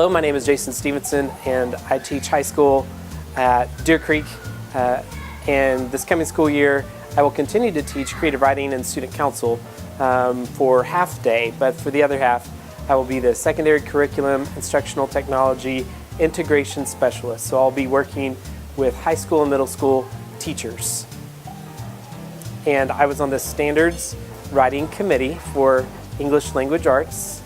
Hello, my name is Jason Stephenson, and I teach high school at Deer Creek. And this coming school year, I will continue to teach creative writing and student council for half day, but for the other half, I will be the secondary curriculum, instructional technology, integration specialist. So I'll be working with high school and middle school teachers. And I was on the standards writing committee for English language arts.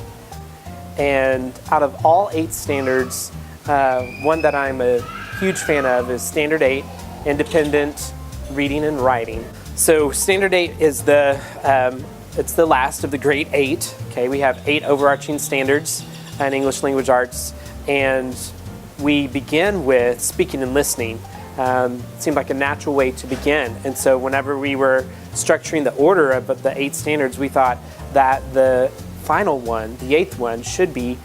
And out of all 8 standards, one that I'm a huge fan of is Standard 8, Independent Reading and Writing. So Standard 8 is it's the last of the great 8. Okay, we have 8 overarching standards in English language arts, and we begin with speaking and listening. It seemed like a natural way to begin, and so whenever we were structuring the order of the 8 standards, we thought that the final one, the 8th one, should be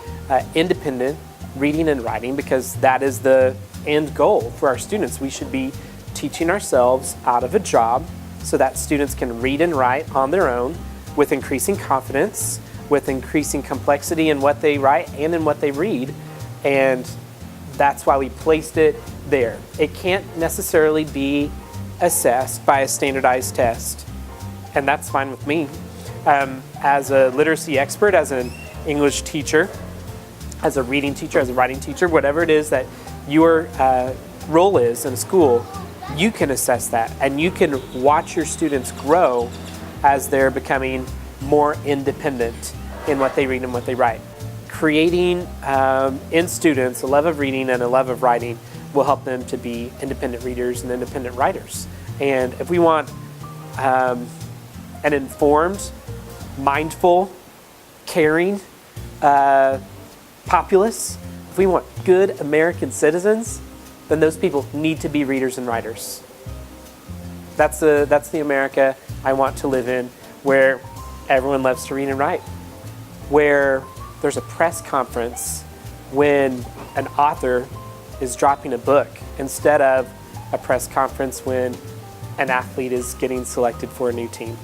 independent reading and writing, because that is the end goal for our students. We should be teaching ourselves out of a job so that students can read and write on their own with increasing confidence, with increasing complexity in what they write and in what they read. And that's why we placed it there. It can't necessarily be assessed by a standardized test, and that's fine with me. As a literacy expert, as an English teacher, as a reading teacher, as a writing teacher, whatever it is that your role is in a school, you can assess that, and you can watch your students grow as they're becoming more independent in what they read and what they write. Creating in students a love of reading and a love of writing will help them to be independent readers and independent writers. And if we want an informed, mindful, caring populace, if we want good American citizens, then those people need to be readers and writers. That's the America I want to live in, where everyone loves to read and write, where there's a press conference when an author is dropping a book instead of a press conference when an athlete is getting selected for a new team.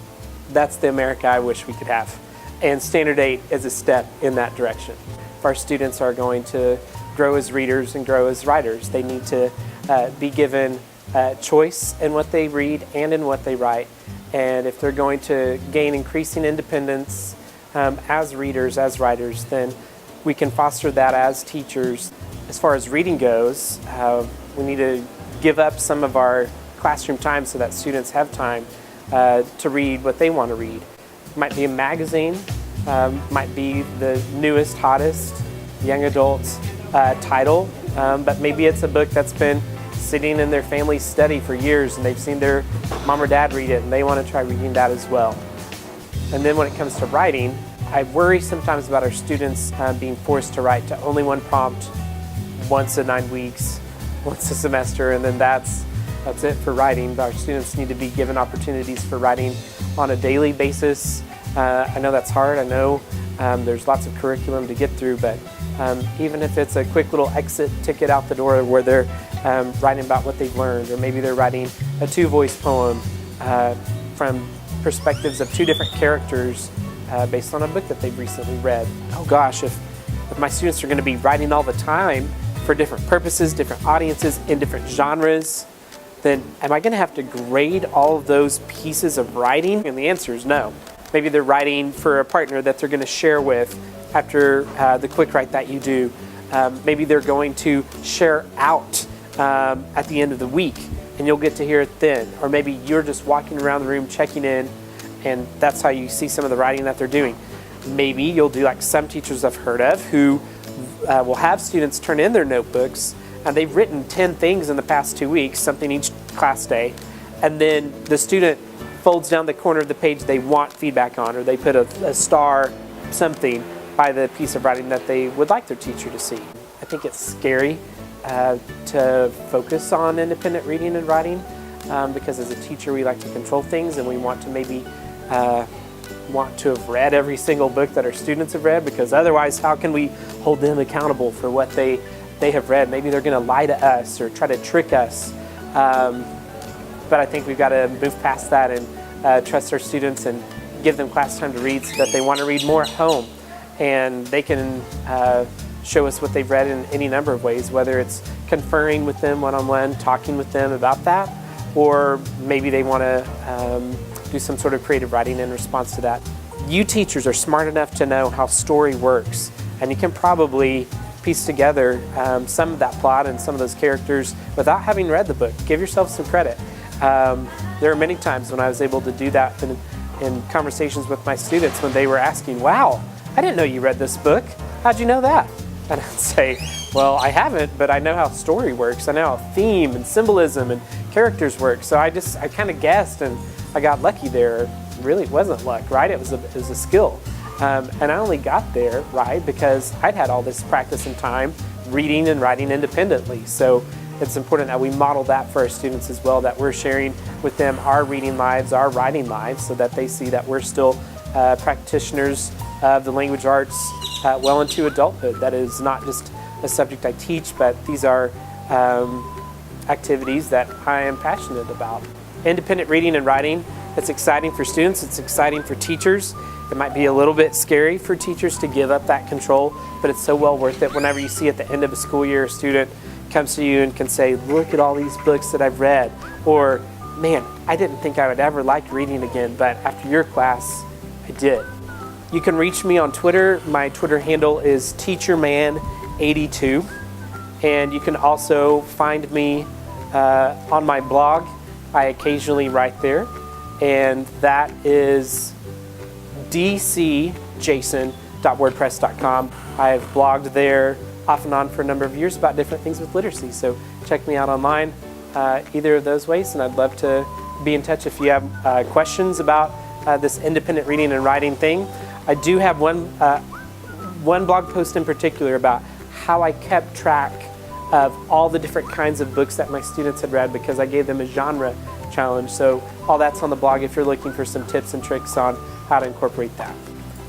That's the America I wish we could have. And Standard 8 is a step in that direction. If our students are going to grow as readers and grow as writers, they need to be given choice in what they read and in what they write. And if they're going to gain increasing independence as readers, as writers, then we can foster that as teachers. As far as reading goes, we need to give up some of our classroom time so that students have time to read what they want to read. It might be a magazine, might be the newest, hottest young adult title, but maybe it's a book that's been sitting in their family's study for years and they've seen their mom or dad read it and they want to try reading that as well. And then when it comes to writing, I worry sometimes about our students being forced to write to only one prompt once in 9 weeks, once a semester, and then that's it for writing. Our students need to be given opportunities for writing on a daily basis. I know that's hard. I know there's lots of curriculum to get through, but even if it's a quick little exit ticket out the door where they're writing about what they've learned, or maybe they're writing a 2-voice poem from perspectives of 2 different characters based on a book that they've recently read. Oh gosh, if my students are going to be writing all the time for different purposes, different audiences, in different genres, then am I going to have to grade all of those pieces of writing? And the answer is no. Maybe they're writing for a partner that they're going to share with after the quick write that you do. Maybe they're going to share out at the end of the week, and you'll get to hear it then. Or maybe you're just walking around the room checking in, and that's how you see some of the writing that they're doing. Maybe you'll do like some teachers I've heard of who will have students turn in their notebooks, and they've written 10 things in the past 2 weeks, something each class day, and then the student folds down the corner of the page they want feedback on, or they put a star something by the piece of writing that they would like their teacher to see. I think it's scary to focus on independent reading and writing because as a teacher we like to control things, and we want to maybe want to have read every single book that our students have read, because otherwise how can we hold them accountable for what they have read? Maybe they're going to lie to us or try to trick us. But I think we've got to move past that and trust our students and give them class time to read so that they want to read more at home. And they can show us what they've read in any number of ways, whether it's conferring with them one-on-one, talking with them about that, or maybe they want to do some sort of creative writing in response to that. You teachers are smart enough to know how story works, and you can probably piece together some of that plot and some of those characters without having read the book. Give yourself some credit. There are many times when I was able to do that in conversations with my students when they were asking, wow, I didn't know you read this book. How'd you know that? And I'd say, well, I haven't, but I know how story works. I know how theme and symbolism and characters work. So I kind of guessed, and I got lucky there. Really, it wasn't luck, right? It was a skill. And I only got there, right, because I'd had all this practice and time reading and writing independently. So it's important that we model that for our students as well, that we're sharing with them our reading lives, our writing lives, so that they see that we're still practitioners of the language arts well into adulthood. That is not just a subject I teach, but these are activities that I am passionate about. Independent reading and writing, it's exciting for students, it's exciting for teachers. It might be a little bit scary for teachers to give up that control, but it's so well worth it. Whenever you see at the end of a school year, a student comes to you and can say, look at all these books that I've read, or man, I didn't think I would ever like reading again, but after your class, I did. You can reach me on Twitter. My Twitter handle is teacherman82, and you can also find me on my blog. I occasionally write there, and that is dcjason.wordpress.com. I've blogged there off and on for a number of years about different things with literacy, so check me out online either of those ways, and I'd love to be in touch if you have questions about this independent reading and writing thing. I do have one blog post in particular about how I kept track of all the different kinds of books that my students had read, because I gave them a genre challenge. So all that's on the blog if you're looking for some tips and tricks on how to incorporate that.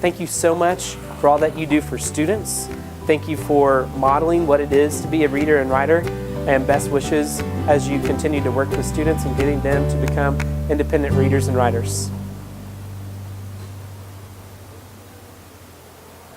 Thank you so much for all that you do for students. Thank you for modeling what it is to be a reader and writer, and best wishes as you continue to work with students and getting them to become independent readers and writers.